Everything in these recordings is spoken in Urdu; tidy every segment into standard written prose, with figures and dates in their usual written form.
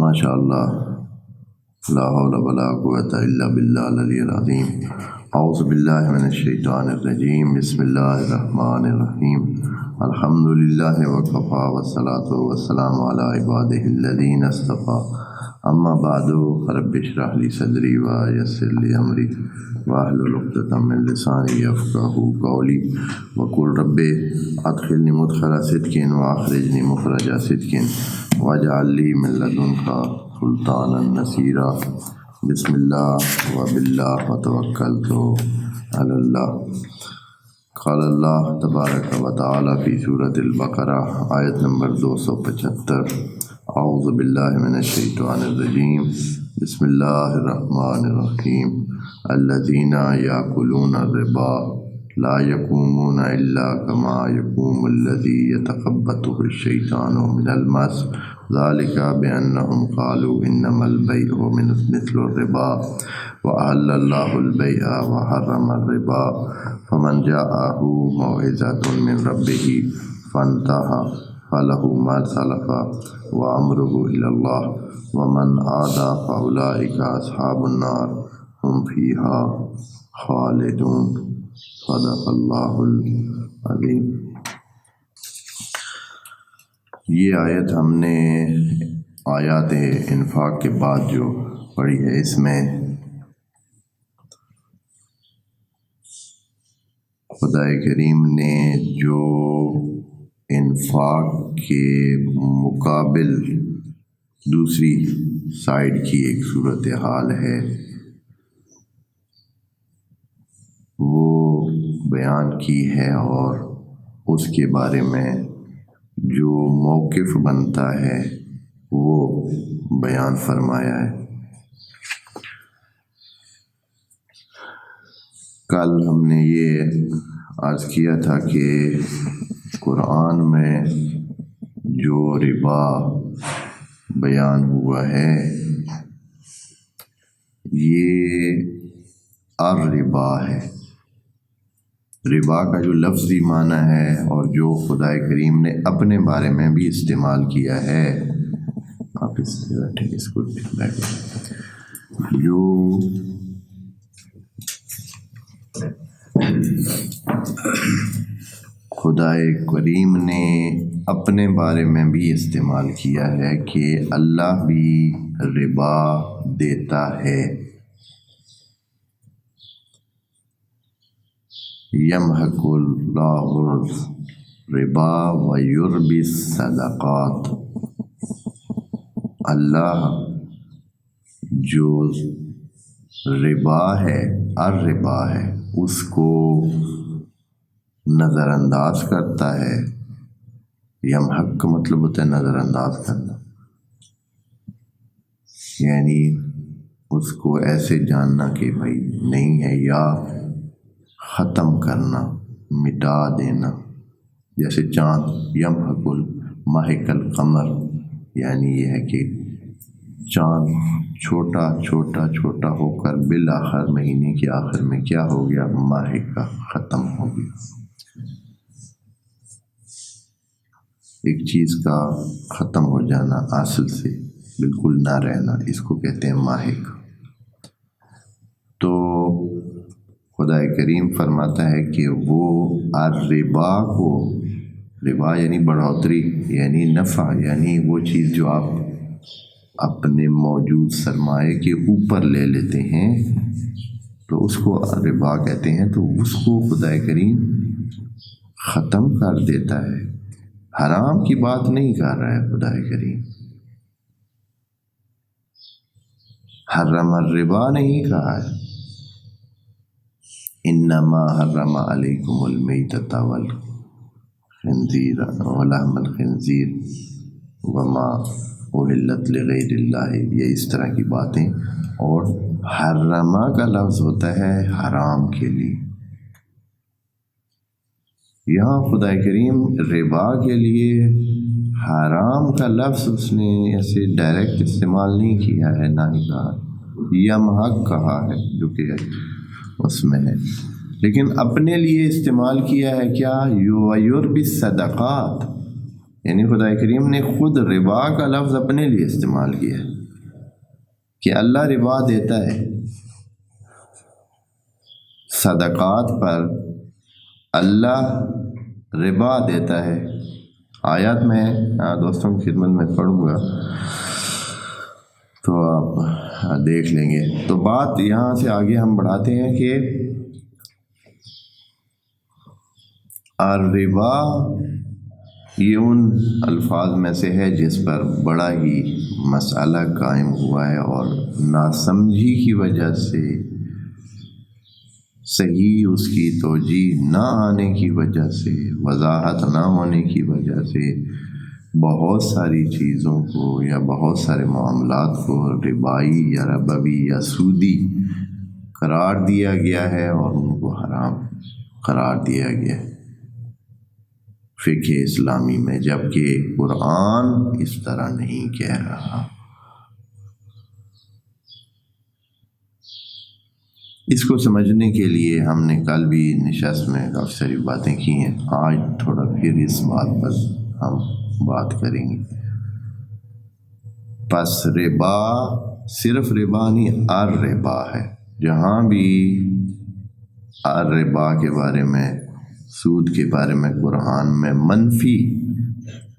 ماشاء اللہ، لا حول ولا قوة الا باللہ العلی العظیم۔ اعوذ باللہ من الشیطان الرجیم، بسم اللہ الرحمن الرحیم۔ الحمد للہ وکفیٰ والصلاة والسلام علی عبادہ الذین اصطفیٰ، اما بعد رب اشرح لی صدری ویسر لی امری واحلل عقدۃ من لسانی یفقہوا قولی وقل رب ادخلنی مدخل صدق واخرجنی مخرج صدق واجعل لی من لدنک سلطانا نصیرا۔ بسم اللہ وباللہ وتوکلت علی اللہ۔ قال اللہ تبارک و تعالی فی سورۃ البقرہ، آیت نمبر 275۔ اعوذ باللہ من الشیطان الرجیم، بسم اللہ الرحمن الرحیم۔ الذین یأکلون الربا لا یقومون الا کما یقوم الذی یتخبطہ الشیطان من المس، ذلک بأنہم قالوا انما البیع مثل الربا وأحل اللہ البیع وحرم الربا، فمن جاءہ موعظۃ من ربہ فانتہی فلہ ما سلف وامرہ الی اللہ ومن عاد فاولئک اصحاب النار ہم فیہا خالدون۔ صدق اللہ العظیم۔ یہ آیت ہم نے آیات انفاق کے بعد جو پڑھی ہے، اس میں خدا کریم نے جو انفاق کے مقابل دوسری سائیڈ کی ایک صورتحال ہے وہ بیان کی ہے، اور اس کے بارے میں جو موقف بنتا ہے وہ بیان فرمایا ہے۔ کل ہم نے یہ عرض کیا تھا کہ قرآن میں جو ربا بیان ہوا ہے یہ الربا ہے۔ ربا کا جو لفظی معنی ہے اور جو خدا کریم نے اپنے بارے میں بھی استعمال کیا ہے، آپ اس سے بیٹھیں، اس کو جو خدا کریم نے اپنے بارے میں بھی استعمال کیا ہے کہ اللہ بھی ربا دیتا ہے۔ یمحق اللہ الربا ویربی الصدقات، اللہ جو ربا ہے، الربا ہے، اس کو نظر انداز کرتا ہے۔ یمحق کا مطلب ہوتا ہے نظر انداز کرنا، یعنی اس کو ایسے جاننا کہ بھائی نہیں ہے، یا ختم کرنا، مٹا دینا۔ جیسے چاند، یمحق المحق القمر، یعنی یہ ہے کہ چاند چھوٹا چھوٹا چھوٹا ہو کر بالآخر مہینے کے آخر میں کیا ہو گیا، محق کا ختم ہو گیا۔ ایک چیز کا ختم ہو جانا، اصل سے بالکل نہ رہنا، اس کو کہتے ہیں محق۔ تو خدا کریم فرماتا ہے کہ وہ الربا کو، ربا یعنی بڑھوتری، یعنی نفع، یعنی وہ چیز جو آپ اپنے موجود سرمایے کے اوپر لے لیتے ہیں تو اس کو ربا کہتے ہیں۔ تو اس کو خدا کریم ختم کر دیتا ہے، حرام کی بات نہیں کر رہا ہے خدا کریم، حرم الربا نہیں کہا ہے۔ انما حرم علیکم المیتۃ والخنزیر ولحم الخنزیر وما اہلت لغیر اللہ، یہ اس طرح کی باتیں۔ اور حرمہ کا لفظ ہوتا ہے حرام کے لیے۔ یہاں خدا کریم ربا کے لیے حرام کا لفظ اس نے ایسے ڈائریکٹ استعمال نہیں کیا ہے، نہ ہی کہا، یمحق کہا ہے جو کہ اس میں ہے، لیکن اپنے لیے استعمال کیا ہے کیا، یربی الصدقات، یعنی خدا کریم نے خود ربا کا لفظ اپنے لیے استعمال کیا ہے کہ اللہ ربا دیتا ہے صدقات پر، اللہ ربا دیتا ہے۔ آیات میں دوستوں کی خدمت میں پڑھوں گا تو آپ دیکھ لیں گے۔ تو بات یہاں سے آگے ہم بڑھاتے ہیں کہ الربا یہ ان الفاظ میں سے ہے جس پر بڑا ہی مسئلہ قائم ہوا ہے، اور ناسمجھی کی وجہ سے، صحیح اس کی توجیہ نہ آنے کی وجہ سے، وضاحت نہ ہونے کی وجہ سے بہت ساری چیزوں کو یا بہت سارے معاملات کو ربائی یا ربوی یا سودی قرار دیا گیا ہے اور ان کو حرام قرار دیا گیا ہے فقہ اسلامی میں، جبکہ قرآن اس طرح نہیں کہہ رہا۔ اس کو سمجھنے کے لیے ہم نے کل بھی نشست میں کافی ساری باتیں کی ہیں، آج تھوڑا پھر اس بات پر ہم بات کریں گے۔ پس ربا صرف ربا نہیں، الربا ہے۔ جہاں بھی الربا کے بارے میں، سود کے بارے میں قرآن میں منفی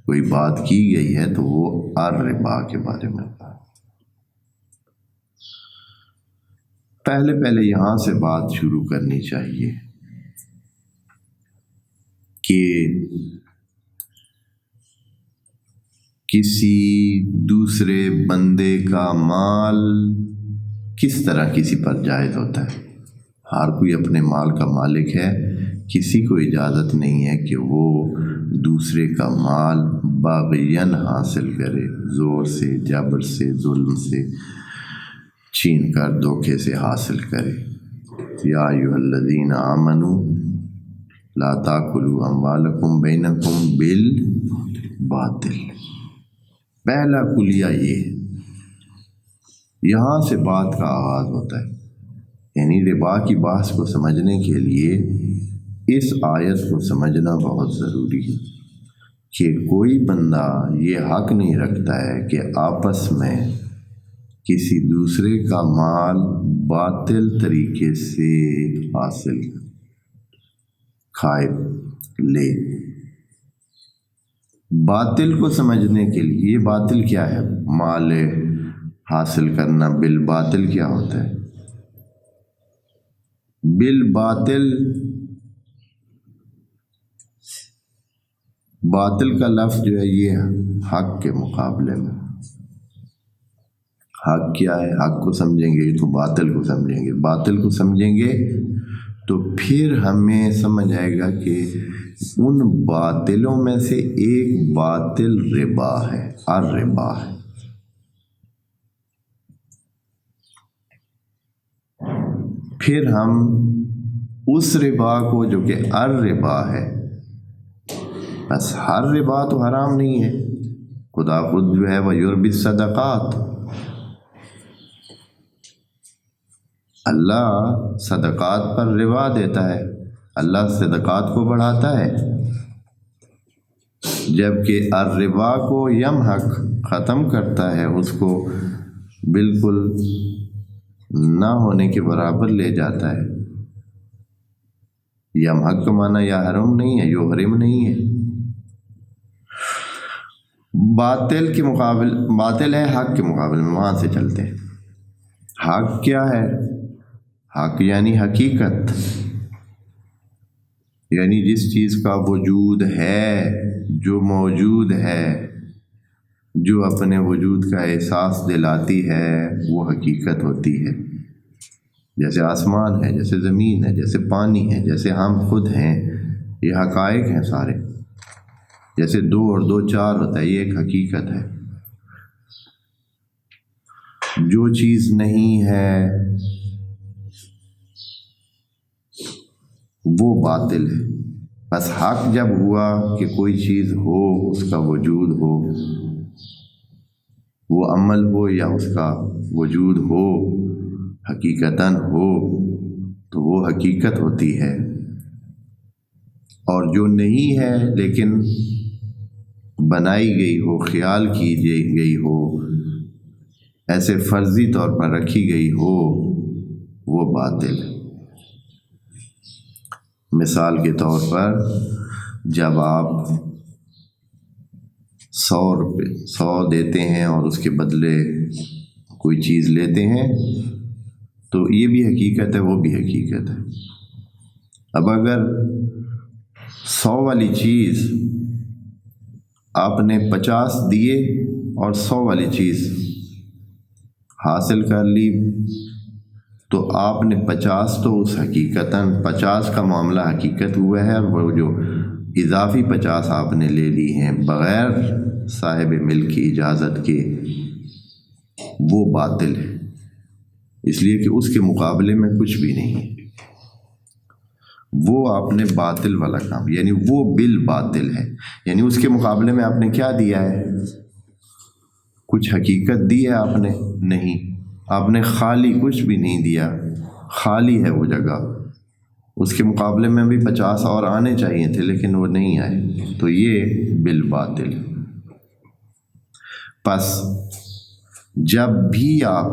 کوئی بات کی گئی ہے تو وہ الربا کے بارے میں۔ پہلے یہاں سے بات شروع کرنی چاہیے کہ کسی دوسرے بندے کا مال کس طرح کسی پر جائز ہوتا ہے۔ ہر کوئی اپنے مال کا مالک ہے، کسی کو اجازت نہیں ہے کہ وہ دوسرے کا مال باغیاً حاصل کرے، زور سے، جبر سے، ظلم سے، چھین کر، دھوکے سے حاصل کرے۔ یا ایھا الذین آمنوا لا تاکلوا اموالکم بینکم بالباطل۔ پہلا کلیہ یہ ہے، یہاں سے بات کا آغاز ہوتا ہے۔ یعنی ربا کی بحث کو سمجھنے کے لیے اس آیت کو سمجھنا بہت ضروری ہے کہ کوئی بندہ یہ حق نہیں رکھتا ہے کہ آپس میں کسی دوسرے کا مال باطل طریقے سے حاصل کھائے لے۔ باطل کو سمجھنے کے لیے، یہ باطل کیا ہے؟ مال حاصل کرنا بالباطل کیا ہوتا ہے؟ بالباطل، باطل کا لفظ جو ہے یہ حق کے مقابلے میں۔ حق کیا ہے؟ حق کو سمجھیں گے تو باطل کو سمجھیں گے، باطل کو سمجھیں گے تو پھر ہمیں سمجھ آئے گا کہ ان باطلوں میں سے ایک باطل ربا ہے، الربا ہے۔ پھر ہم اس ربا کو جو کہ الربا ہے، بس ہر ربا تو حرام نہیں ہے، خدا خود جو ہے وَيُرْبِي الصَّدَقَاتِ، اللہ صدقات پر ربا دیتا ہے، اللہ صدقات کو بڑھاتا ہے، جبکہ الربا کو یمحق ختم کرتا ہے، اس کو بالکل نہ ہونے کے برابر لے جاتا ہے۔ یمحق کا معنی یا حرم نہیں ہے، یحرم نہیں ہے۔ باطل کے مقابل، باطل ہے حق کے مقابل میں، وہاں سے چلتے ہیں۔ حق کیا ہے؟ حق یعنی حقیقت، یعنی جس چیز کا وجود ہے، جو موجود ہے، جو اپنے وجود کا احساس دلاتی ہے، وہ حقیقت ہوتی ہے۔ جیسے آسمان ہے، جیسے زمین ہے، جیسے پانی ہے، جیسے ہم خود ہیں، یہ حقائق ہیں سارے۔ جیسے 2 اور 2 4 ہوتا ہے، یہ ایک حقیقت ہے۔ جو چیز نہیں ہے وہ باطل ہے۔ بس حق جب ہوا کہ کوئی چیز ہو، اس کا وجود ہو، وہ عمل ہو یا اس کا وجود ہو، حقیقتاً ہو، تو وہ حقیقت ہوتی ہے۔ اور جو نہیں ہے لیکن بنائی گئی ہو، خیال کی گئی ہو، ایسے فرضی طور پر رکھی گئی ہو، وہ باطل ہے۔ مثال کے طور پر جب آپ 100 دیتے ہیں اور اس کے بدلے کوئی چیز لیتے ہیں تو یہ بھی حقیقت ہے، وہ بھی حقیقت ہے۔ اب اگر 100 والی چیز آپ نے 50 دیے اور 100 والی چیز حاصل کر لی تو آپ نے 50 تو اس حقیقتاً 50 کا معاملہ حقیقت ہوا ہے، اور وہ جو اضافی 50 آپ نے لے لی ہیں بغیر صاحب ملک کی اجازت کے، وہ باطل ہے، اس لیے کہ اس کے مقابلے میں کچھ بھی نہیں ہے۔ وہ آپ نے باطل والا کام، یعنی وہ بالباطل ہے، یعنی اس کے مقابلے میں آپ نے کیا دیا ہے؟ کچھ حقیقت دی ہے آپ نے؟ نہیں، آپ نے خالی کچھ بھی نہیں دیا، خالی ہے وہ جگہ۔ اس کے مقابلے میں بھی 50 اور آنے چاہیے تھے لیکن وہ نہیں آئے، تو یہ بالباطل۔ پس جب بھی آپ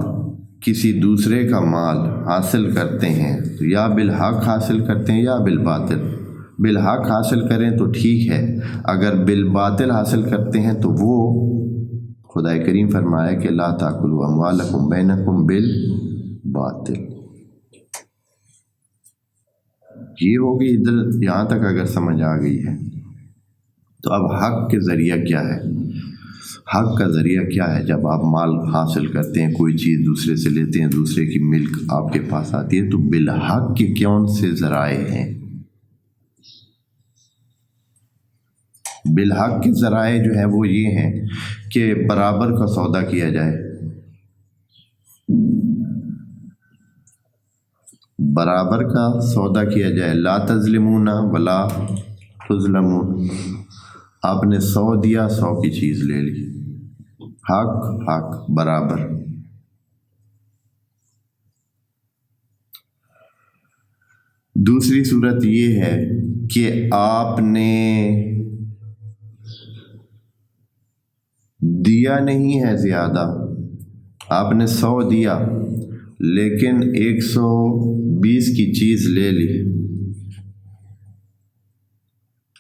کسی دوسرے کا مال حاصل کرتے ہیں تو یا بالحق حاصل کرتے ہیں یا بالباطل۔ بالحق حاصل کریں تو ٹھیک ہے، اگر بالباطل حاصل کرتے ہیں تو وہ خدا کریم فرمایا کہ لا تاکلوا اموالکم بینکم بالباطل۔ یہ ہوگی ادھر یہاں تک اگر سمجھ آ گئی ہے تو اب حق کے ذریعہ کیا ہے؟ حق کا ذریعہ کیا ہے؟ جب آپ مال حاصل کرتے ہیں، کوئی چیز دوسرے سے لیتے ہیں، دوسرے کی ملک آپ کے پاس آتی ہے، تو بالحق کے کون سے ذرائع ہیں؟ بالحق کے ذرائع جو ہیں وہ یہ ہیں کہ برابر کا سودا کیا جائے، برابر کا سودا کیا جائے، لا تظلمون ولا تظلمون۔ آپ نے 100 دیا، 100 کی چیز لے لی، حق حق برابر۔ دوسری صورت یہ ہے کہ آپ نے دیا نہیں ہے زیادہ، آپ نے 100 دیا لیکن 120 کی چیز لے لی،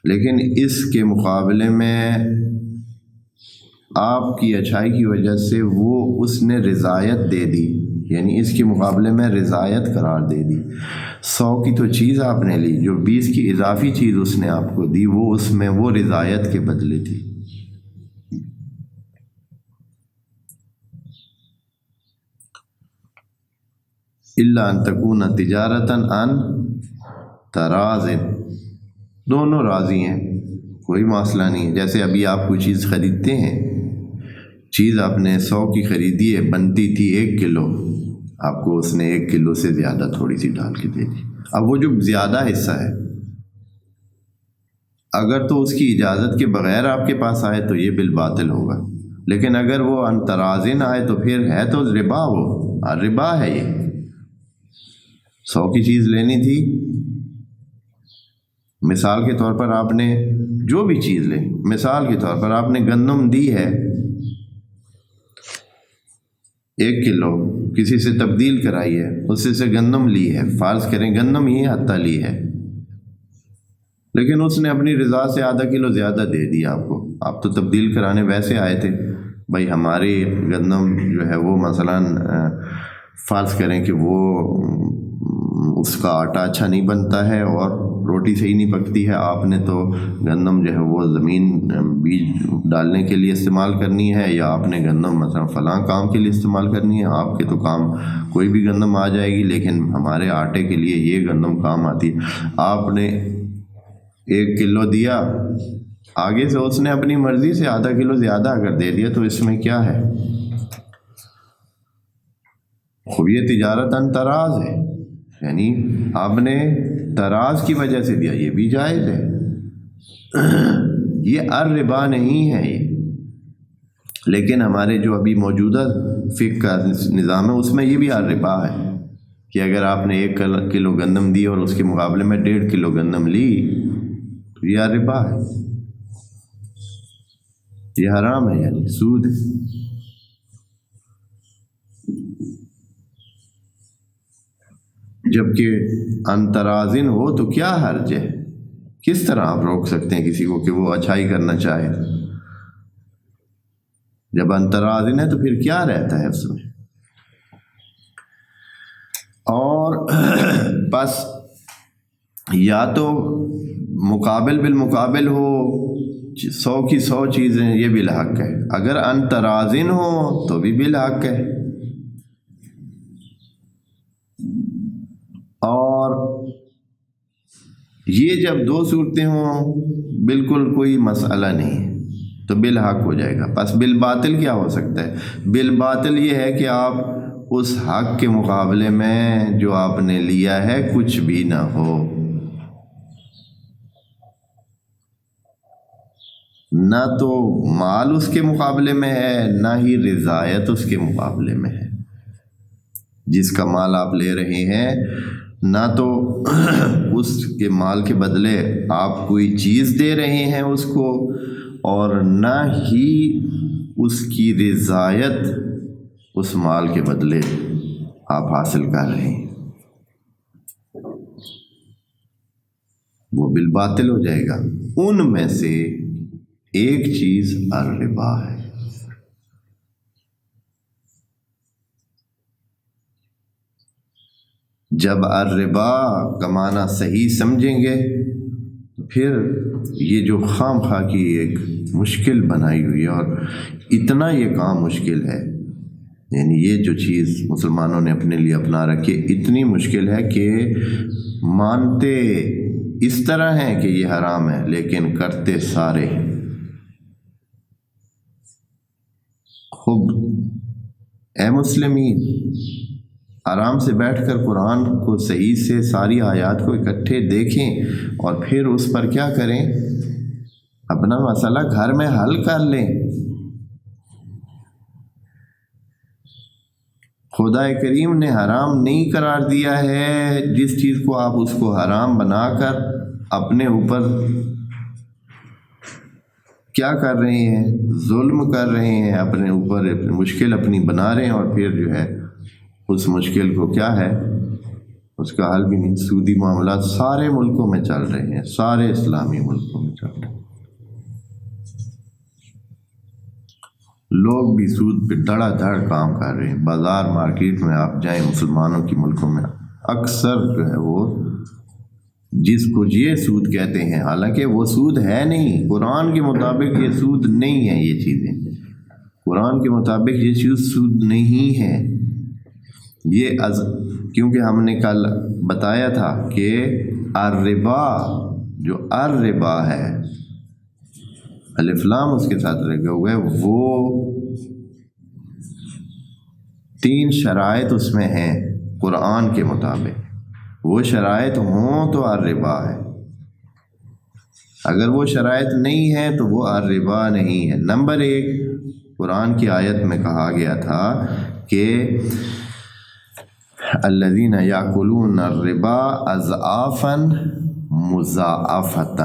لیکن اس کے مقابلے میں آپ کی اچھائی کی وجہ سے وہ اس نے رضایت دے دی، یعنی اس کے مقابلے میں رضایت قرار دے دی۔ 100 کی تو چیز آپ نے لی، جو 20 کی اضافی چیز اس نے آپ کو دی وہ اس میں وہ رضایت کے بدلے تھی۔ الا ان تکون تجارتا عن تراض، دونوں راضی ہیں، کوئی مسئلہ نہیں ہے۔ جیسے ابھی آپ کوئی چیز خریدتے ہیں، چیز آپ نے 100 کی خریدی ہے، بنتی تھی 1 کلو، آپ کو اس نے 1 کلو سے زیادہ تھوڑی سی ڈال کے دے دی۔ اب وہ جو زیادہ حصہ ہے اگر تو اس کی اجازت کے بغیر آپ کے پاس آئے تو یہ بالباطل ہوگا، لیکن اگر وہ عن تراضٍ آئے تو پھر ہے تو ربا، وہ ربا ہے۔ یہ 100 کی چیز لینی تھی، مثال کے طور پر آپ نے جو بھی چیز لیں، مثال کے طور پر آپ نے گندم دی ہے 1 کلو، کسی سے تبدیل کرائی ہے، اس سے گندم لی ہے، فرض کریں گندم ہی حتیٰ لی ہے، لیکن اس نے اپنی رضا سے آدھا کلو زیادہ دے دیا آپ کو۔ آپ تو تبدیل کرانے ویسے آئے تھے، بھائی ہماری گندم جو ہے وہ مثلاً فرض کریں کہ وہ اس کا آٹا اچھا نہیں بنتا ہے اور روٹی صحیح نہیں پکتی ہے، آپ نے تو گندم جو ہے وہ زمین بیج ڈالنے کے لیے استعمال کرنی ہے، یا آپ نے گندم مثلا فلاں کام کے لیے استعمال کرنی ہے۔ آپ کے تو کام کوئی بھی گندم آ جائے گی، لیکن ہمارے آٹے کے لیے یہ گندم کام آتی ہے۔ آپ نے 1 کلو دیا، آگے سے اس نے اپنی مرضی سے آدھا کلو زیادہ اگر دے دیا تو اس میں کیا ہے؟ خوب یہ تجارت عن تراض ہے، یعنی آپ نے تراض کی وجہ سے دیا، یہ بھی جائز ہے، یہ الربا نہیں ہے یہ۔ لیکن ہمارے جو ابھی موجودہ فقہ کا نظام ہے اس میں یہ بھی الربا ہے کہ اگر آپ نے 1 کلو گندم دی اور اس کے مقابلے میں 1.5 کلو گندم لی تو یہ الربا ہے۔ یہ حرام ہے، یعنی سود ہے۔ جبکہ انترازن ہو تو کیا حرج ہے؟ کس طرح آپ روک سکتے ہیں کسی کو کہ وہ اچھائی کرنا چاہے؟ جب انترازن ہے تو پھر کیا رہتا ہے اس میں؟ اور بس یا تو مقابل بالمقابل ہو، 100 کی 100 چیزیں، یہ بالحق ہے۔ اگر انترازن ہو تو بھی بالحق ہے۔ اور یہ جب دو صورتیں ہوں بالکل کوئی مسئلہ نہیں تو بالحق ہو جائے گا۔ بس بالباطل کیا ہو سکتا ہے؟ بالباطل یہ ہے کہ آپ اس حق کے مقابلے میں جو آپ نے لیا ہے کچھ بھی نہ ہو، نہ تو مال اس کے مقابلے میں ہے، نہ ہی رضایت اس کے مقابلے میں ہے۔ جس کا مال آپ لے رہے ہیں، نہ تو اس کے مال کے بدلے آپ کوئی چیز دے رہے ہیں اس کو، اور نہ ہی اس کی رضایت اس مال کے بدلے آپ حاصل کر رہے ہیں۔ وہ بالباطل ہو جائے گا۔ ان میں سے ایک چیز الربا ہے۔ جب الربا کا معنی صحیح سمجھیں گے تو پھر یہ جو خام خواہ کی ایک مشکل بنائی ہوئی ہے، اور اتنا یہ کام مشکل ہے، یعنی یہ جو چیز مسلمانوں نے اپنے لیے اپنا رکھی اتنی مشکل ہے کہ مانتے اس طرح ہیں کہ یہ حرام ہے لیکن کرتے سارے۔ خوب اے مسلمین، آرام سے بیٹھ کر قرآن کو صحیح سے ساری آیات کو اکٹھے دیکھیں اور پھر اس پر کیا کریں؟ اپنا مسئلہ گھر میں حل کر لیں۔ خدا کریم نے حرام نہیں قرار دیا ہے جس چیز کو آپ اس کو حرام بنا کر اپنے اوپر کیا کر رہے ہیں؟ ظلم کر رہے ہیں، اپنے اوپر مشکل اپنی بنا رہے ہیں، اور پھر جو ہے اس مشکل کو کیا ہے، اس کا حل بھی نہیں۔ سودی معاملات سارے ملکوں میں چل رہے ہیں، سارے اسلامی ملکوں میں چل رہے ہیں۔ لوگ بھی سود پہ دھڑا دھڑ کام کر رہے ہیں۔ بازار مارکیٹ میں آپ جائیں مسلمانوں کی ملکوں میں، اکثر جو ہے وہ جس کو یہ سود کہتے ہیں، حالانکہ وہ سود ہے نہیں، قرآن کے مطابق یہ سود نہیں ہے۔ یہ چیزیں قرآن کے مطابق یہ چیز سود نہیں ہے۔ یہ کیونکہ ہم نے کل بتایا تھا کہ الربا، جو الربا ہے، الف لام اس کے ساتھ لگا ہوا ہے، وہ 3 شرائط اس میں ہیں قرآن کے مطابق۔ وہ شرائط ہوں تو الربا ہے، اگر وہ شرائط نہیں ہے تو وہ الربا نہیں ہے۔ نمبر 1، قرآن کی آیت میں کہا گیا تھا کہ الذین یاکلون الربا اضعافا مضاعفۃ،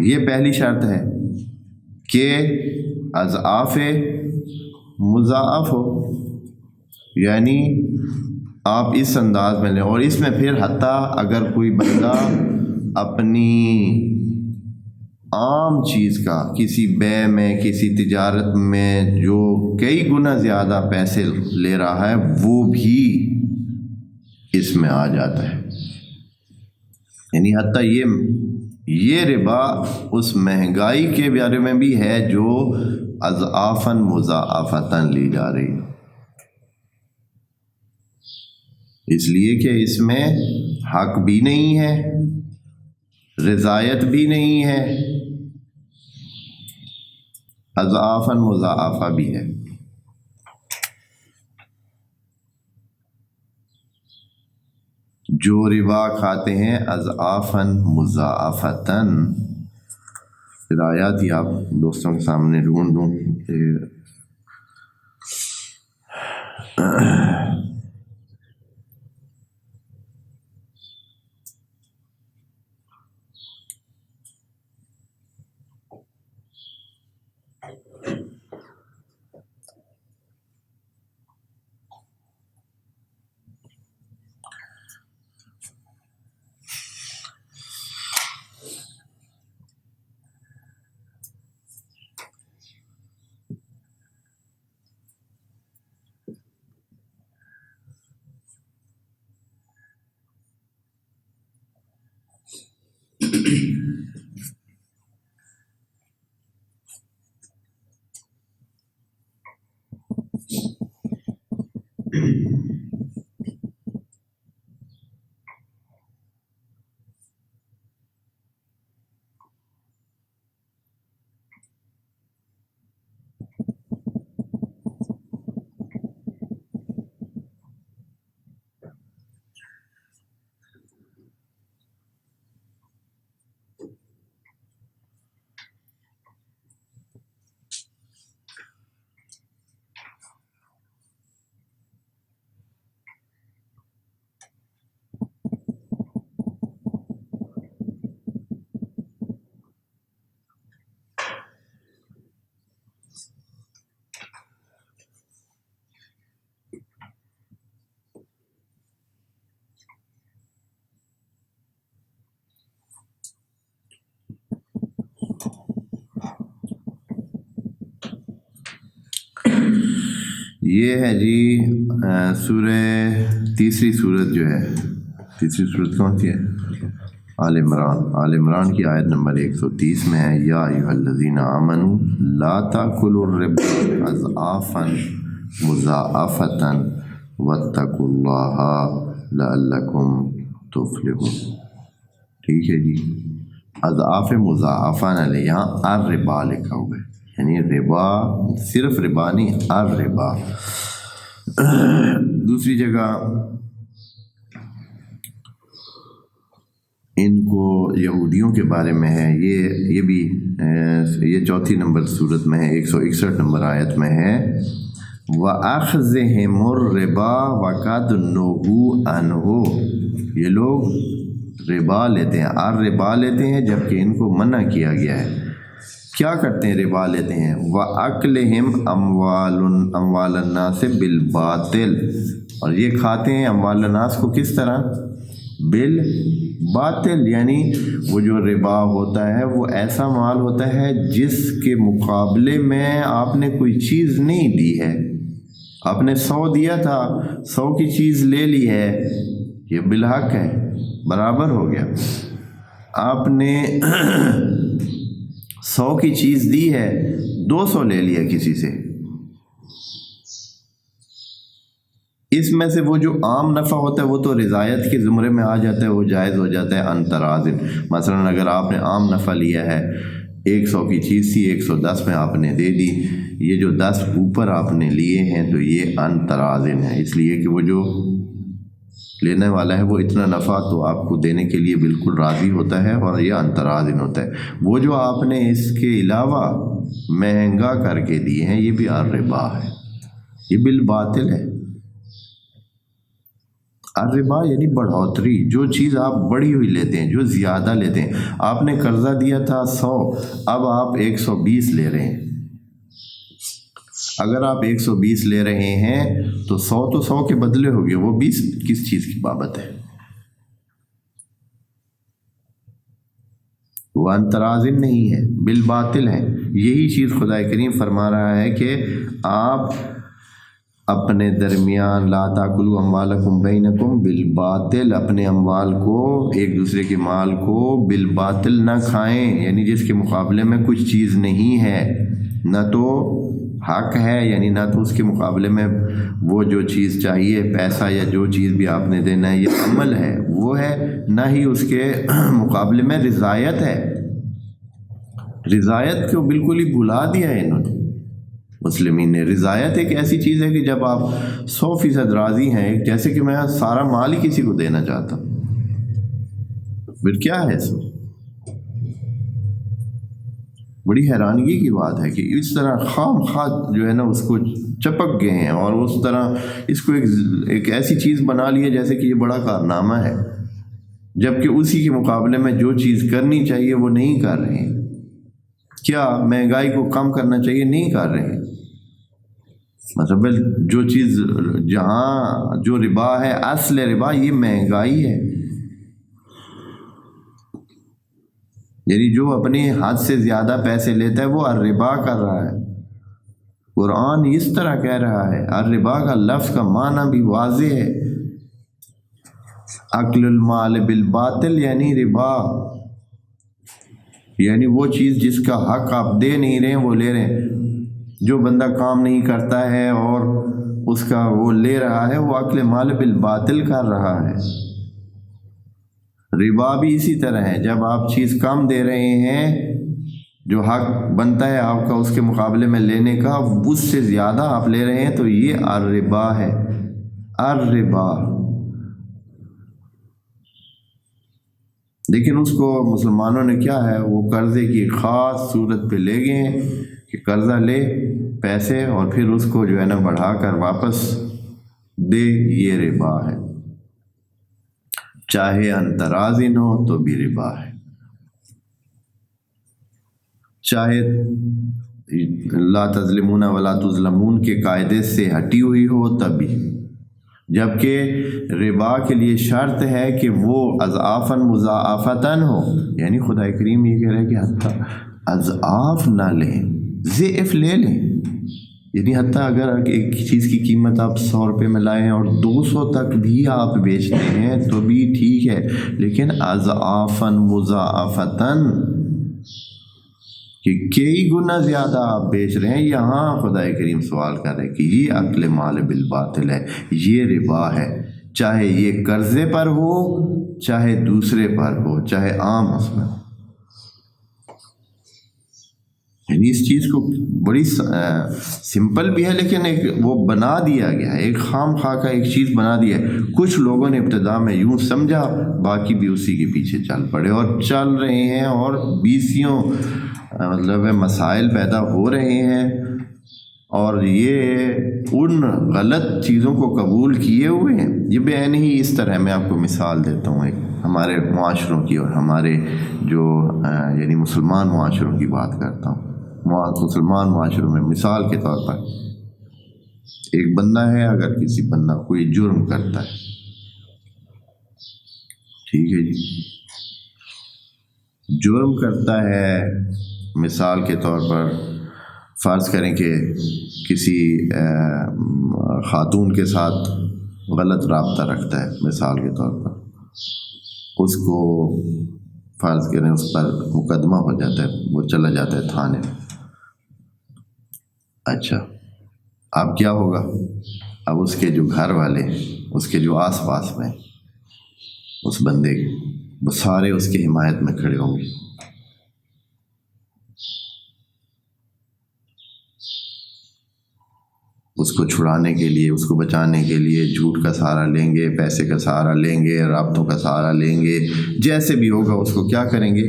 یہ پہلی شرط ہے کہ اضعاف مضاعف ہو، یعنی آپ اس انداز میں لیں۔ اور اس میں پھر حتیٰ اگر کوئی بندہ اپنی عام چیز کا کسی بے میں، کسی تجارت میں جو کئی گنا زیادہ پیسے لے رہا ہے، وہ بھی اس میں آ جاتا ہے۔ یعنی حتیٰ یہ ربا اس مہنگائی کے بارے میں بھی ہے جو اضعافا مضاعفتاً لی جا رہی ہے، اس لیے کہ اس میں حق بھی نہیں ہے، رضایت بھی نہیں ہے، اضعافا مضاعفہ بھی ہے۔ جو ربا کھاتے ہیں اضعافا مضاعفتاً، ہدایات ہی آپ دوستوں کے سامنے ڈھونڈ دوں کہ یہ ہے جی سورہ تیسری صورت جو ہے، تیسری صورت کون سی ہے؟ آل عمران. آل عمران کی آیت نمبر 130 میں ہے، یا ایھا الذین آمنوا لا تأکلوا الربا اضعافا مضاعفۃ واتقوا اللہ لعلکم تفلحون. ٹھیک ہے جی، اضعاف مضاعفہ نہ لے، یہاں الربا لکھا ہوا ہے، یعنی ربا صرف ربا نہیں، الربا. دوسری جگہ ان کو یہودیوں کے بارے میں ہے، یہ بھی یہ چوتھی نمبر صورت میں ہے، 161 نمبر آیت میں ہے، وَأَخْذِهِمُ الرِّبَا وَقَدْ نُهُوا عَنْهُ. یہ لوگ ربا لیتے ہیں، الربا لیتے ہیں جبکہ ان کو منع کیا گیا ہے. کیا کرتے ہیں؟ ربا لیتے ہیں. وَأَكْلِهِمْ أَمْوَالَ النَّاسِ بِالْبَاطِلِ، اور یہ کھاتے ہیں اموال الناس کو کس طرح؟ بالباطل، یعنی وہ جو ربا ہوتا ہے وہ ایسا مال ہوتا ہے جس کے مقابلے میں آپ نے کوئی چیز نہیں دی ہے. آپ نے 100 دیا تھا، 100 کی چیز لے لی ہے، یہ بالحق ہے، برابر ہو گیا. آپ نے 100 کی چیز دی ہے، 200 لے لیا کسی سے، اس میں سے وہ جو عام نفع ہوتا ہے وہ تو رضایت کے زمرے میں آ جاتا ہے، وہ جائز ہو جاتا ہے عن تراضٍ. مثلا اگر آپ نے عام نفع لیا ہے، 100 کی چیز تھی، 110 میں آپ نے دے دی، یہ جو 10 اوپر آپ نے لیے ہیں تو یہ عن تراضٍ ہے، اس لیے کہ وہ جو لینے والا ہے وہ اتنا نفع تو آپ کو دینے کے لیے بالکل راضی ہوتا ہے، اور یہ عن تراضٍ ہوتا ہے. وہ جو آپ نے اس کے علاوہ مہنگا کر کے دیے ہیں، یہ بھی الربا ہے، یہ بالباطل ہے. الربا یعنی بڑھوتری، جو چیز آپ بڑھی ہوئی لیتے ہیں، جو زیادہ لیتے ہیں. آپ نے قرضہ دیا تھا 100، اب آپ 120 لے رہے ہیں. اگر آپ 120 لے رہے ہیں تو 100 تو 100 کے بدلے ہو گئے، وہ 20 کس چیز کی بابت ہے؟ وہ عن تراضٍ نہیں ہے، بالباطل ہے. یہی چیز خدا کریم فرما رہا ہے کہ آپ اپنے درمیان لا تاکلوا اموالکم بینکم بالباطل، اپنے اموال کو، ایک دوسرے کے مال کو بالباطل نہ کھائیں، یعنی جس کے مقابلے میں کچھ چیز نہیں ہے، نہ تو حق ہے، یعنی نہ تو اس کے مقابلے میں وہ جو چیز چاہیے، پیسہ یا جو چیز بھی آپ نے دینا ہے، یہ عمل ہے وہ ہے، نہ ہی اس کے مقابلے میں رضایت ہے. رضایت کو بالکل ہی بھلا دیا ہے انہوں نے، مسلمین نے. رضایت ایک ایسی چیز ہے کہ جب آپ 100% راضی ہیں، جیسے کہ میں سارا مال ہی کسی کو دینا چاہتا ہوں، پھر کیا ہے اس میں؟ بڑی حیرانگی کی بات ہے کہ اس طرح خام خواہ جو ہے نا اس کو چپک گئے ہیں، اور اس طرح اس کو ایک ایسی چیز بنا لی ہے جیسے کہ یہ بڑا کارنامہ ہے، جبکہ اسی کے مقابلے میں جو چیز کرنی چاہیے وہ نہیں کر رہے ہیں. کیا مہنگائی کو کم کرنا چاہیے؟ نہیں کر رہے ہیں. مطلب جو چیز، جہاں جو ربا ہے، اصل ربا یہ مہنگائی ہے، یعنی جو اپنے حد سے زیادہ پیسے لیتا ہے وہ الربا کر رہا ہے. قرآن اس طرح کہہ رہا ہے، الربا کا لفظ کا معنی بھی واضح ہے، اکل المال بالباطل یعنی ربا. یعنی وہ چیز جس کا حق آپ دے نہیں رہے ہیں وہ لے رہے ہیں. جو بندہ کام نہیں کرتا ہے اور اس کا وہ لے رہا ہے وہ اکل مال بالباطل کر رہا ہے. ربا بھی اسی طرح ہے، جب آپ چیز کم دے رہے ہیں، جو حق بنتا ہے آپ کا اس کے مقابلے میں لینے کا، اس سے زیادہ آپ لے رہے ہیں تو یہ الربا ہے. الربا. لیکن اس کو مسلمانوں نے کیا ہے، وہ قرضے کی خاص صورت پہ لے گئے ہیں کہ قرضہ لے پیسے اور پھر اس کو جو ہے نا بڑھا کر واپس دے، یہ ربا ہے. چاہے انترازن ہو تو بھی ربا ہے، چاہے لا تظلمون ولا تظلمون کے قاعدے سے ہٹی ہوئی ہو تب بھی. جبکہ ربا کے لیے شرط ہے کہ وہ اضعافاً مضاعفتاً ہو، یعنی خدا کریم یہ کہہ رہے ہیں کہ حتیٰ اضعاف نہ لیں، ضعف لے لیں. یعنی حتیٰ اگر ایک چیز کی قیمت آپ 100 روپے میں لائیں اور 200 تک بھی آپ بیچتے ہیں تو بھی ٹھیک ہے، لیکن اضعافاً مضاعفتاً کہ کئی گنا زیادہ آپ بیچ رہے ہیں. یہاں خدا کریم سوال کر رہے ہیں کہ یہ اکل مال بالباطل ہے، یہ ربا ہے. چاہے یہ قرضے پر ہو، چاہے دوسرے پر ہو، چاہے عام اس میں. یعنی اس چیز کو بڑی سمپل بھی ہے لیکن ایک وہ بنا دیا گیا ہے، ایک خام خواہ کا ایک چیز بنا دیا ہے. کچھ لوگوں نے ابتدا میں یوں سمجھا، باقی بھی اسی کے پیچھے چل پڑے اور چل رہے ہیں، اور بیسیوں مطلب مسائل پیدا ہو رہے ہیں. اور یہ ان غلط چیزوں کو قبول کیے ہوئے ہیں. یہ بیان ہی اس طرح، میں آپ کو مثال دیتا ہوں ایک ہمارے معاشروں کی، اور ہمارے جو یعنی مسلمان معاشروں کی بات کرتا ہوں. مسلمان معاشروں میں مثال کے طور پر ایک بندہ ہے، اگر کسی بندہ کوئی جرم کرتا ہے، ٹھیک ہے جی، جرم کرتا ہے، مثال کے طور پر فرض کریں کہ کسی خاتون کے ساتھ غلط رابطہ رکھتا ہے، مثال کے طور پر اس کو فرض کریں اس پر مقدمہ ہو جاتا ہے، وہ چلا جاتا ہے تھانے. اچھا، اب کیا ہوگا؟ اب اس کے جو گھر والے، اس کے جو آس پاس میں اس بندے کے، وہ سارے اس کی حمایت میں کھڑے ہوں گے. اس کو چھڑانے کے لیے، اس کو بچانے کے لیے جھوٹ کا سہارا لیں گے، پیسے کا سہارا لیں گے، رابطوں کا سہارا لیں گے. جیسے بھی ہوگا اس کو کیا کریں گے؟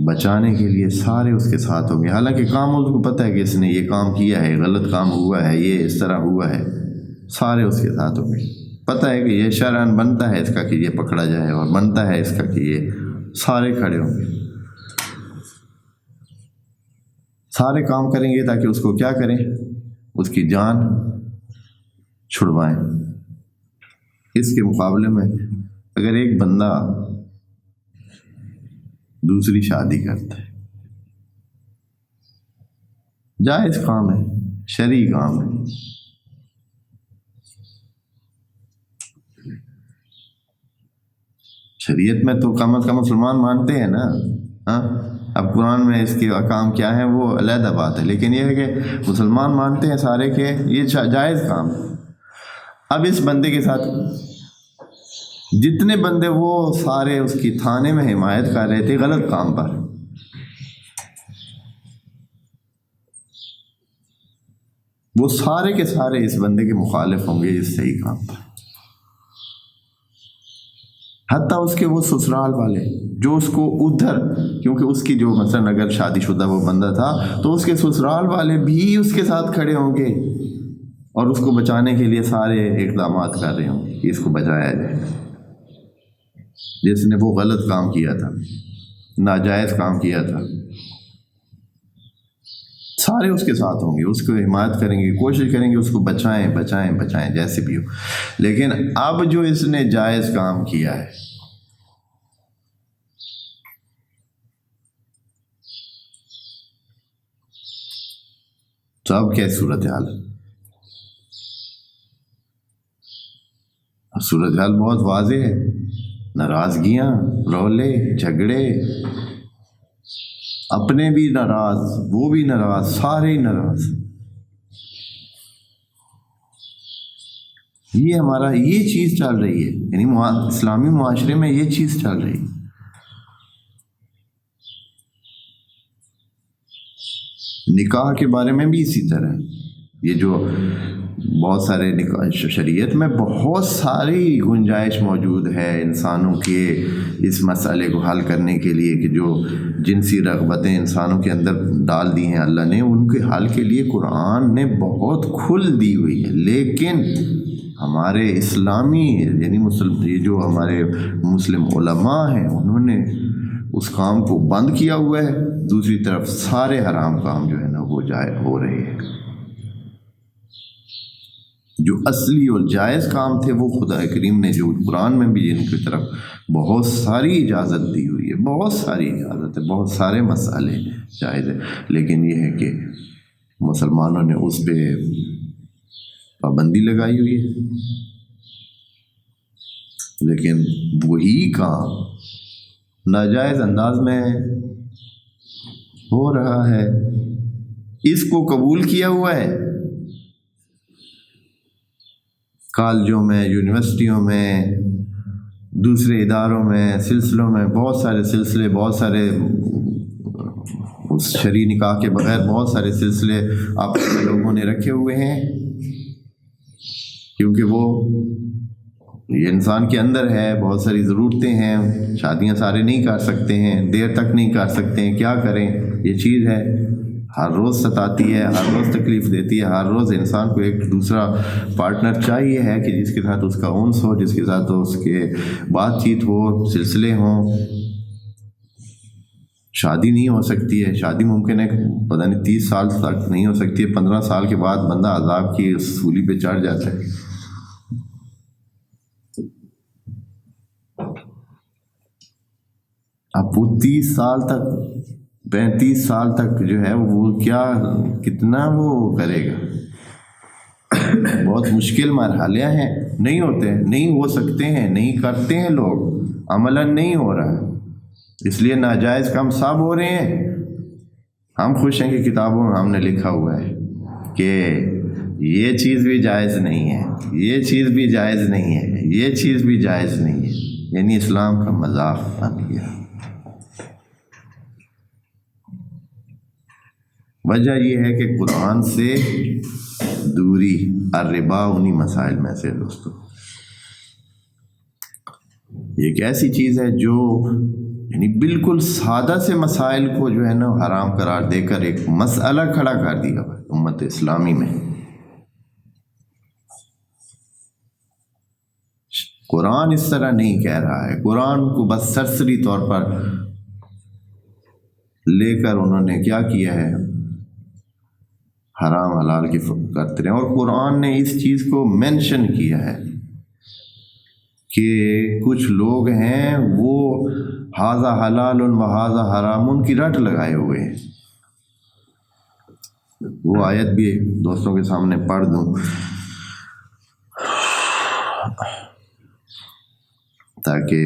بچانے کے لیے سارے اس کے ساتھ ہوں گے. حالانکہ کام اس کو پتہ ہے کہ اس نے یہ کام کیا ہے، غلط کام ہوا ہے، یہ اس طرح ہوا ہے، سارے اس کے ساتھ ہوں گے. پتہ ہے کہ یہ شرعاً بنتا ہے اس کا کہ یہ پکڑا جائے، اور بنتا ہے اس کا کہ یہ، سارے کھڑے ہوں گے، سارے کام کریں گے تاکہ اس کو کیا کریں؟ اس کی جان چھڑوائیں. اس کے مقابلے میں اگر ایک بندہ دوسری شادی کرتا ہے، جائز کام ہے، شرعی کام ہے، شریعت میں تو کم از کم مسلمان مانتے ہیں نا. ہاں، اب قرآن میں اس کے احکام کیا ہیں وہ علیحدہ بات ہے، لیکن یہ ہے کہ مسلمان مانتے ہیں سارے کہ یہ جائز کام ہے. اب اس بندے کے ساتھ جتنے بندے، وہ سارے اس کی تھانے میں حمایت کر رہے تھے غلط کام پر، وہ سارے کے سارے اس بندے کے مخالف ہوں گے اس صحیح کام پر. حتیٰ اس کے وہ سسرال والے جو اس کو ادھر، کیونکہ اس کی جو مثلا اگر شادی شدہ وہ بندہ تھا تو اس کے سسرال والے بھی اس کے ساتھ کھڑے ہوں گے اور اس کو بچانے کے لیے سارے اقدامات کر رہے ہوں گے کہ اس کو بچایا جائے. جس نے وہ غلط کام کیا تھا، ناجائز کام کیا تھا، سارے اس کے ساتھ ہوں گے، اس کو حمایت کریں گے، کوشش کریں گے اس کو بچائیں بچائیں بچائیں جیسے بھی ہو. لیکن اب جو اس نے جائز کام کیا ہے، تو اب کیا صورتحال؟ صورتحال بہت واضح ہے. ناراضگیاں، رولے، جھگڑے، اپنے بھی ناراض، وہ بھی ناراض، سارے ہی ناراض۔ یہ ہمارا یہ چیز چل رہی ہے، یعنی اسلامی معاشرے میں یہ چیز چل رہی ہے۔ نکاح کے بارے میں بھی اسی طرح، یہ جو بہت سارے نکاح، شریعت میں بہت ساری گنجائش موجود ہے انسانوں کے اس مسئلے کو حل کرنے کے لیے، کہ جو جنسی رغبتیں انسانوں کے اندر ڈال دی ہیں اللہ نے، ان کے حل کے لیے قرآن نے بہت کھل دی ہوئی ہے۔ لیکن ہمارے اسلامی یعنی یہ جو ہمارے مسلم علماء ہیں، انہوں نے اس کام کو بند کیا ہوا ہے۔ دوسری طرف سارے حرام کام جو ہے نا وہ جائز ہو رہے ہیں۔ جو اصلی اور جائز کام تھے وہ خدا کریم نے جو قرآن میں بھی ان کی طرف بہت ساری اجازت دی ہوئی ہے، بہت ساری اجازت ہے، بہت سارے مسئلے جائز ہے، لیکن یہ ہے کہ مسلمانوں نے اس پہ پابندی لگائی ہوئی ہے۔ لیکن وہی کام ناجائز انداز میں ہو رہا ہے، اس کو قبول کیا ہوا ہے۔ کالجوں میں، یونیورسٹیوں میں، دوسرے اداروں میں، سلسلوں میں، بہت سارے سلسلے، بہت سارے اس شرعی نکاح کے بغیر بہت سارے سلسلے آپس میں لوگوں نے رکھے ہوئے ہیں، کیونکہ وہ یہ انسان کے اندر ہے، بہت ساری ضرورتیں ہیں، شادیاں سارے نہیں کر سکتے ہیں، دیر تک نہیں کر سکتے ہیں، کیا کریں؟ یہ چیز ہے، ہر روز ستاتی ہے، ہر روز تکلیف دیتی ہے، ہر روز انسان کو ایک دوسرا پارٹنر چاہیے ہے کہ جس کے ساتھ اس کا انس ہو، جس کے ساتھ اس کے بات چیت ہو، سلسلے ہوں۔ شادی نہیں ہو سکتی ہے، شادی ممکن ہے پتہ نہیں 30 سال تک نہیں ہو سکتی ہے، 15 سال کے بعد بندہ عذاب کی سولی پہ چڑھ جاتا ہے۔ اب وہ 30 سال تک، 35 سال تک جو ہے وہ کیا کتنا وہ کرے گا؟ بہت مشکل مرحلے ہیں، نہیں ہوتے، نہیں ہو سکتے ہیں، نہیں کرتے ہیں لوگ، عملاً نہیں ہو رہا ہے، اس لیے ناجائز کام سب ہو رہے ہیں۔ ہم خوش ہیں کہ کتابوں میں ہم نے لکھا ہوا ہے کہ یہ چیز بھی جائز نہیں ہے، یہ چیز بھی جائز نہیں ہے، یہ چیز بھی جائز نہیں ہے، یعنی اسلام کا مذاق بن گیا۔ وجہ یہ ہے کہ قرآن سے دوری، الربا انہی مسائل میں سے دوستو۔ یہ ایک ایسی چیز ہے جو یعنی بالکل سادہ سے مسائل کو جو ہے نا حرام قرار دے کر ایک مسئلہ کھڑا کر دیا امت اسلامی میں۔ قرآن اس طرح نہیں کہہ رہا ہے، قرآن کو بس سرسری طور پر لے کر انہوں نے کیا کیا ہے، حرام حلال کی کرتے رہے، اور قرآن نے اس چیز کو مینشن کیا ہے کہ کچھ لوگ ہیں وہ ھذا حلال و ھذا حرام کی رٹ لگائے ہوئے ہیں۔ وہ آیت بھی دوستوں کے سامنے پڑھ دوں تاکہ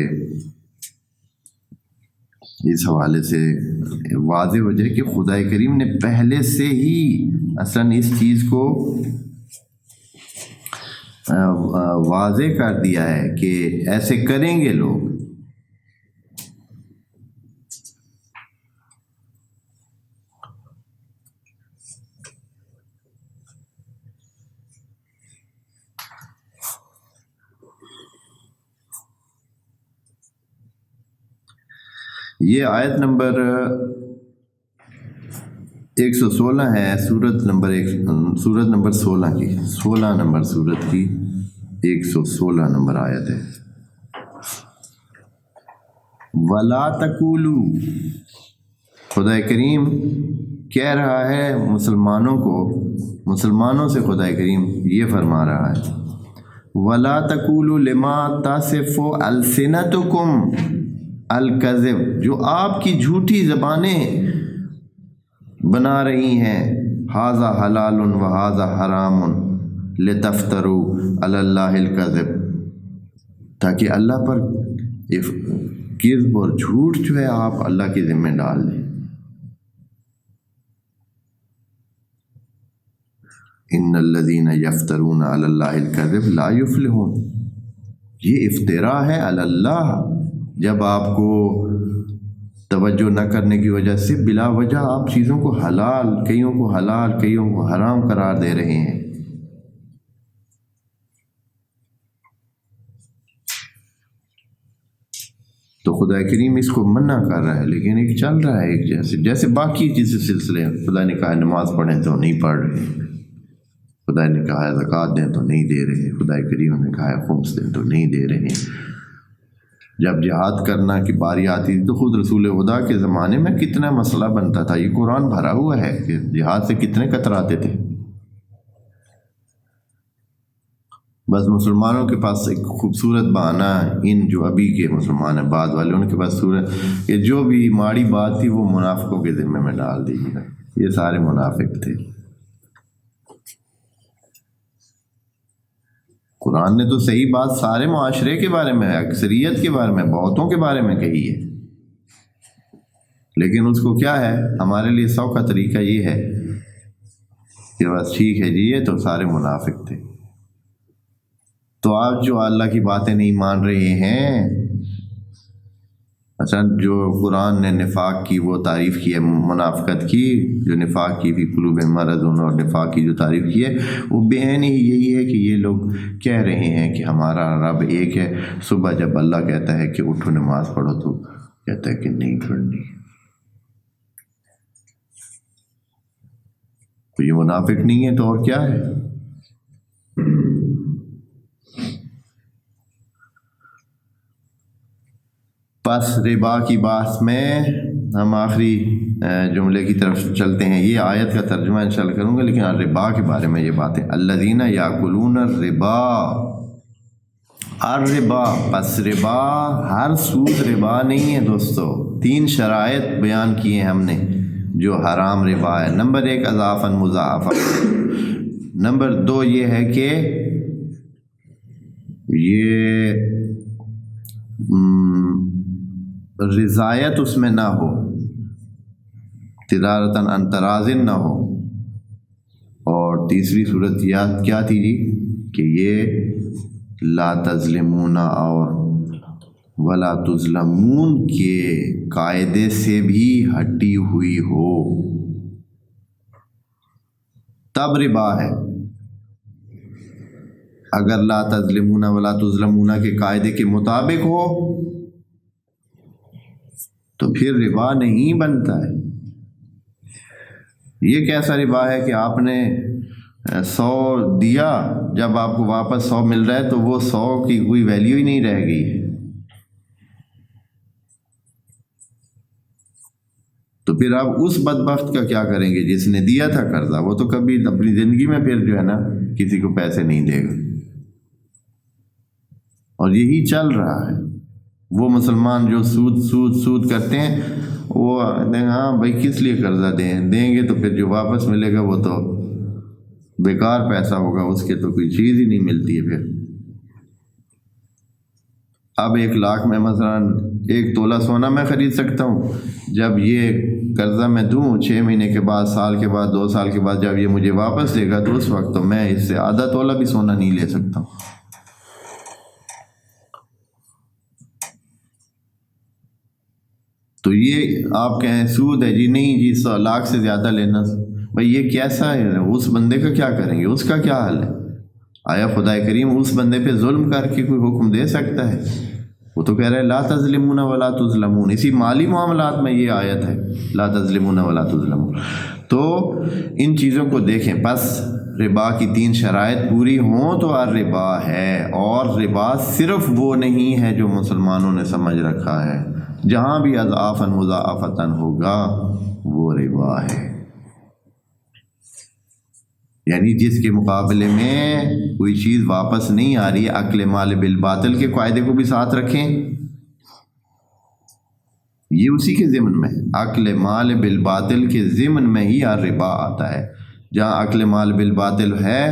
اس حوالے سے واضح ہو جائے کہ خدا کریم نے پہلے سے ہی اصلاً اس چیز کو واضح کر دیا ہے کہ ایسے کریں گے لوگ۔ یہ آیت نمبر 116 ہے، سورت نمبر 16 کی، 16 نمبر سورت کی 116 نمبر آیت ہے۔ وَلَا تَقُولُوا، خدا کریم کہہ رہا ہے مسلمانوں کو، مسلمانوں سے خدا کریم یہ فرما رہا ہے، وَلَا تَقُولُوا لِمَا تَصِفُ أَلْسِنَتُكُمْ الکذب، جو آپ کی جھوٹی زبانیں بنا رہی ہیں، ھذا حلال و ھذا حرام لتفتروا علی اللہ الکذب، تاکہ اللہ پر کذب اور جھوٹ جو ہے آپ اللہ کے ذمہ ڈال دیں۔ ان الذین یفترون علی اللہ الکذب لا یفلحون، یہ افترا ہے علی اللہ، جب آپ کو توجہ نہ کرنے کی وجہ سے بلا وجہ آپ چیزوں کو حلال، کئیوں کو حلال کئیوں کو حرام قرار دے رہے ہیں۔ تو خدا کریم اس کو منع کر رہا ہے، لیکن ایک چل رہا ہے ایک جیسے باقی چیزیں سلسلے ہیں۔ خدا نے کہا نماز پڑھیں تو نہیں پڑھ رہے، خدا نے کہا ہے زکوٰۃ دیں تو نہیں دے رہے، خدا کریم نے کہا ہے خمس دیں تو نہیں دے رہے۔ جب جہاد کرنا کی باری آتی تھی تو خود رسول خدا کے زمانے میں کتنا مسئلہ بنتا تھا، یہ قرآن بھرا ہوا ہے کہ جہاد سے کتنے کتراتے تھے۔ بس مسلمانوں کے پاس ایک خوبصورت بہانہ، ان جو ابھی کے مسلمان ہیں بعد والے، ان کے پاس صورت کہ جو بھی ماڑی بات تھی وہ منافقوں کے ذمے میں ڈال دیجیے، یہ سارے منافق تھے۔ قرآن نے تو صحیح بات سارے معاشرے کے بارے میں، اکثریت کے بارے میں، بہتوں کے بارے میں کہی ہے، لیکن اس کو کیا ہے، ہمارے لیے 100 کا طریقہ یہ ہے کہ بس ٹھیک ہے جی یہ تو سارے منافق تھے۔ تو آپ جو اللہ کی باتیں نہیں مان رہے ہیں، اچھا جو قرآن نے نفاق کی وہ تعریف کی ہے، منافقت کی جو نفاق کی فی قلوب مرض، اور نفاق کی جو تعریف کی ہے وہ بعین ہی یہی ہے کہ یہ لوگ کہہ رہے ہیں کہ ہمارا رب ایک ہے، صبح جب اللہ کہتا ہے کہ اٹھو نماز پڑھو تو کہتا ہے کہ نہیں پڑھنی۔ تو یہ منافق نہیں ہے تو اور کیا ہے؟ بس ربا کی بات میں ہم آخری جملے کی طرف چلتے ہیں۔ یہ آیت کا ترجمہ انشاءاللہ کروں گا، لیکن ربا کے بارے میں یہ باتیں، الذین یاکلون الربا، الربا، پس ربا ہر سود ربا نہیں ہے دوستو۔ 3 شرائط بیان کیے ہم نے جو حرام ربا ہے۔ نمبر 1 اضافاً مضاعفہ، نمبر 2 یہ ہے کہ یہ رضایت اس میں نہ ہو، تجارتاً عن تراضٍ نہ ہو، اور تیسری صورت کیا تھی جی کہ یہ لا تظلمون اور ولا تظلمون کے قاعدے سے بھی ہٹی ہوئی ہو، تب ربا ہے۔ اگر لا تظلمون ولا تظلمون کے قاعدے کے مطابق ہو تو پھر ربا نہیں بنتا ہے۔ یہ کیسا ربا ہے کہ آپ نے 100 دیا، جب آپ کو واپس 100 مل رہا ہے تو وہ 100 کی کوئی ویلیو ہی نہیں رہ گئی، تو پھر آپ اس بدبخت کا کیا کریں گے جس نے دیا تھا قرضہ؟ وہ تو کبھی اپنی زندگی میں پھر جو ہے نا کسی کو پیسے نہیں دے گا۔ اور یہی چل رہا ہے۔ وہ مسلمان جو سود کرتے ہیں وہ ہاں بھائی کس لیے قرضہ دیں گے تو پھر جو واپس ملے گا وہ تو بیکار پیسہ ہوگا، اس کے تو کوئی چیز ہی نہیں ملتی ہے۔ پھر اب 1 لاکھ میں مثلا 1 تولہ سونا میں خرید سکتا ہوں، جب یہ قرضہ میں دوں 6 مہینے کے بعد، سال کے بعد، 2 سال کے بعد جب یہ مجھے واپس دے گا تو اس وقت تو میں اس سے آدھا تولہ بھی سونا نہیں لے سکتا ہوں۔ تو یہ آپ کہیں سود ہے جی، نہیں جی 100 لاکھ سے زیادہ لینا، بھائی یہ کیسا ہے؟ اس بندے کا کیا کریں گے؟ اس کا کیا حل ہے؟ آیا خدا کریم اس بندے پہ ظلم کر کے کوئی حکم دے سکتا ہے؟ وہ تو کہہ رہا ہے لا تظلمون ولا تظلمون، اسی مالی معاملات میں یہ آیت ہے لا تظلمون ولا تظلمون۔ تو ان چیزوں کو دیکھیں، پس ربا کی 3 شرائط پوری ہوں تو ربا ہے، اور ربا صرف وہ نہیں ہے جو مسلمانوں نے سمجھ رکھا ہے، جہاں بھی اضعافاً مضاعفتاً ہوگا وہ ربا ہے، یعنی جس کے مقابلے میں کوئی چیز واپس نہیں آ رہی ہے۔ اکل مال بالباطل کے قاعدے کو بھی ساتھ رکھیں، یہ اسی کے ضمن میں، اکل مال بالباطل کے ضمن میں ہی ربا آتا ہے۔ جہاں اکل مال بالباطل ہے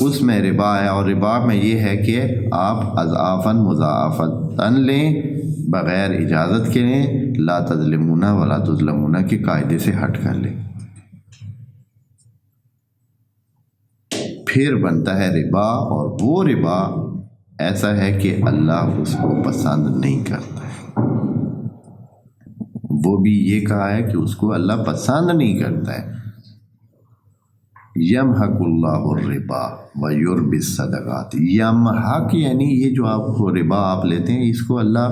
اس میں ربا ہے، اور ربا میں یہ ہے کہ آپ اضعافاً مضاعفتاً لیں بغیر اجازت کے لیں، لا تظلمون ولا تظلمون کے قاعدے سے ہٹ کر لیں۔ پھر بنتا ہے ربا، اور وہ ربا ایسا ہے کہ اللہ اس کو پسند نہیں کرتا ہے۔ وہ بھی یہ کہا ہے کہ اس کو اللہ پسند نہیں کرتا ہے۔ یمحق اللہ الربا ویربی الصدقات، یمحق یعنی یہ جو آپ کو ربا آپ لیتے ہیں اس کو اللہ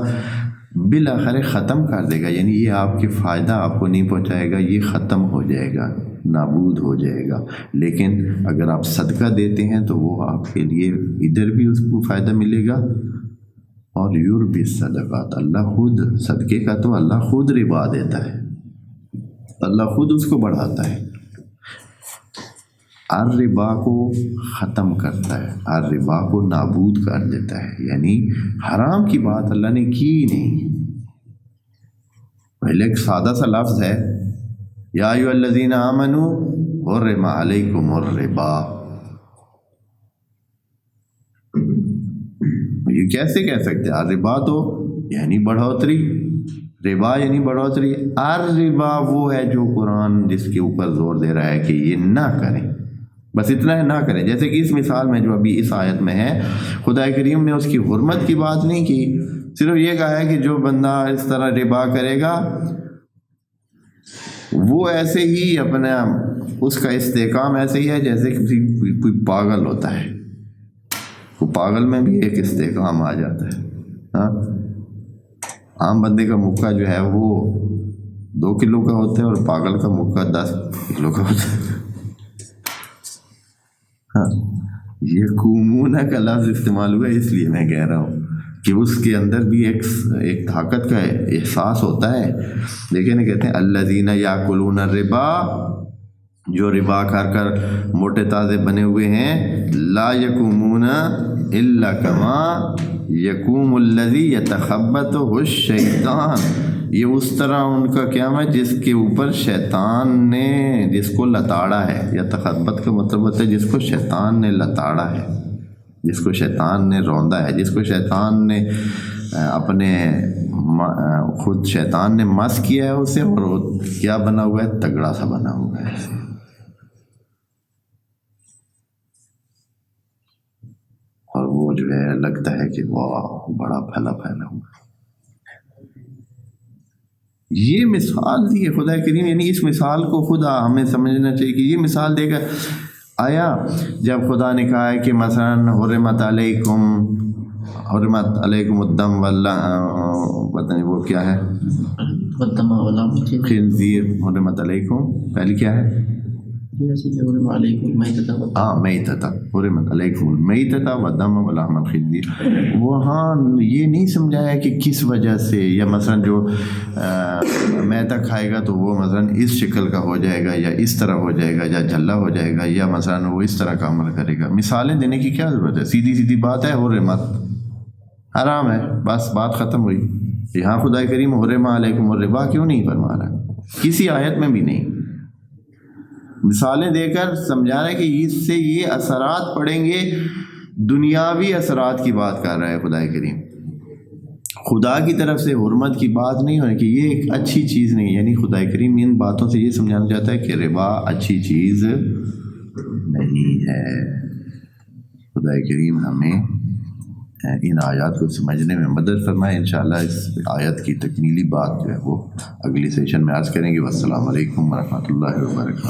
بالآخر ختم کر دے گا، یعنی یہ آپ کے فائدہ آپ کو نہیں پہنچائے گا، یہ ختم ہو جائے گا، نابود ہو جائے گا۔ لیکن اگر آپ صدقہ دیتے ہیں تو وہ آپ کے لیے ادھر بھی اس کو فائدہ ملے گا، اور یربی الصدقات، اللہ خود صدقے کا تو اللہ خود ربا دیتا ہے، اللہ خود اس کو بڑھاتا ہے، الربا کو ختم کرتا ہے، الربا کو نابود کر دیتا ہے، یعنی حرام کی بات اللہ نے کی نہیں۔ پہلے ایک سادہ سا لفظ ہے، یا ایھا الذین آمنوا حرم علیکم الربا، یہ کیسے کہہ سکتے ہیں؟ الربا تو یعنی بڑھوتری، ربا یعنی بڑھوتری، الربا وہ ہے جو قرآن جس کے اوپر زور دے رہا ہے کہ یہ نہ کریں، بس اتنا ہے، نہ کریں۔ جیسے کہ اس مثال میں جو ابھی اس آیت میں ہے، خدا کریم نے اس کی حرمت کی بات نہیں کی، صرف یہ کہا ہے کہ جو بندہ اس طرح ربا کرے گا وہ ایسے ہی اپنا اس کا استحکام ایسے ہی ہے جیسے کوئی پاگل ہوتا ہے، وہ پاگل میں بھی ایک استحکام آ جاتا ہے۔ ہاں، عام بندے کا مکہ جو ہے وہ 2 کلو کا ہوتا ہے اور پاگل کا مکہ 10 کلو کا ہوتا ہے۔ ہاں، یہ کومونہ کا لفظ استعمال ہوا اس لیے میں کہہ رہا ہوں کہ اس کے اندر بھی ایک طاقت کا احساس ہوتا ہے۔ دیکھیں نا، کہتے ہیں الذین یاکلون الربا، جو ربا کھا کر موٹے تازے بنے ہوئے ہیں، لا یقومون الا کما یقوم الذی یتخبطہ الشیطان، یہ اس طرح ان کا قیام ہے جس کے اوپر شیطان نے جس کو لتاڑا ہے، یا تخبط کا مطلب ہوتا ہے جس کو شیطان نے لتاڑا ہے، جس کو شیطان نے روندا ہے، جس کو شیطان نے اپنے خود شیطان نے مس کیا ہے اسے، اور وہ کیا بنا ہوا ہے؟ تگڑا سا بنا ہوا ہے۔ اور وہ جو ہے لگتا ہے کہ واہ بڑا پھیلا ہوا ہے۔ یہ مثال دی ہے خدا کریم، یعنی اس مثال کو خدا ہمیں سمجھنا چاہیے کہ یہ مثال دے کر آیا جب خدا نے کہا ہے کہ مثلا حرمت علیکم الدم پتہ نہیں وہ کیا ہے، خنزیر، حرمت علیکم پہلے کیا ہے؟ میتۃ، حرمت علیکم المیتۃ والدم ولحم الخنزیر۔ وہاں یہ نہیں سمجھایا کہ کس وجہ سے، یا مثلا جو میتہ کھائے گا تو وہ مثلا اس شکل کا ہو جائے گا، یا اس طرح ہو جائے گا، یا جھلا ہو جائے گا، یا مثلا وہ اس طرح کا عمل کرے گا۔ مثالیں دینے کی کیا ضرورت ہے؟ سیدھی بات ہے، حرمت حرام ہے، بس بات ختم ہوئی۔ یہاں خدا کریم حرم علیکم الربا کیوں نہیں فرما رہا؟ کسی آیت میں بھی نہیں۔ مثالیں دے کر سمجھا رہا ہے کہ اس سے یہ اثرات پڑیں گے، دنیاوی اثرات کی بات کر رہا ہے خدا کریم۔ خدا کی طرف سے حرمت کی بات نہیں ہونے کہ یہ ایک اچھی چیز نہیں، یعنی خدا کریم ان باتوں سے یہ سمجھانا چاہتا ہے کہ ربا اچھی چیز نہیں ہے۔ خدا کریم ہمیں ان آیات کو سمجھنے میں مدد فرمائے۔ انشاءاللہ اس آیت کی تکمیلی بات جو ہے وہ اگلی سیشن میں عرض کریں گے۔ والسلام علیکم ورحمۃ اللہ وبرکاتہ۔